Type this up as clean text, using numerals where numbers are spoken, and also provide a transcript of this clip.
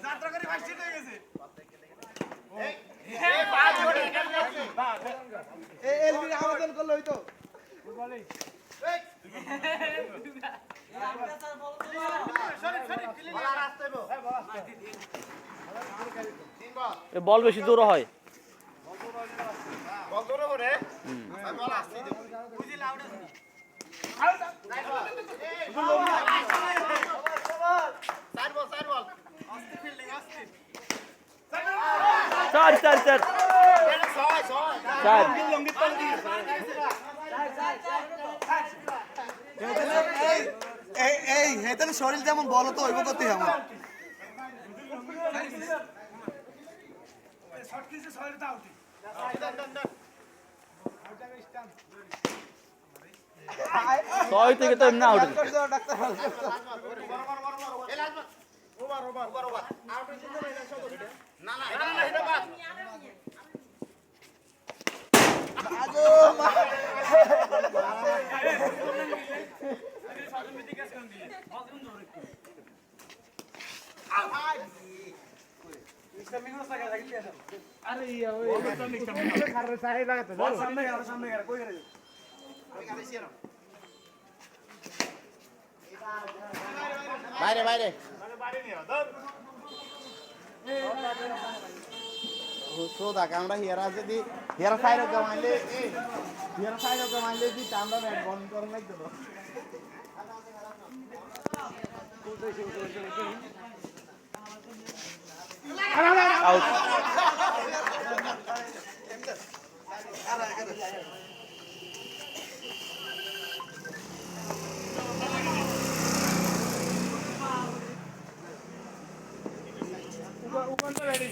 যাত্রা করে ফার্স্ট হয়ে গেছে এলবি আবেদন করলে হইতো বল বেশি জোর হয় বল ধরে করে বল আসছে বুঝি লাউড আছে সাইড বল আস্তে ফিল্ডিং আস্তে চার চার চার চার এই হেতালে শরীর যেমন বলো তো ওইব করতে যেমন শর্ট কিসে শরীর দাও তুই ছয় থেকে তো এমনি আউট ডাক্তার না এটা বাদ আরে ইয়া ওই খারে সাইড লাগাতে সামনে গেল কই গেল বাইরে বাইরে সোদা আমরা হিয়ারা যদি হিয়ারা সাইডে কমাইলে দি আমরা ব্যাট বন্ধ করে নাই তো আউট উপর রেডি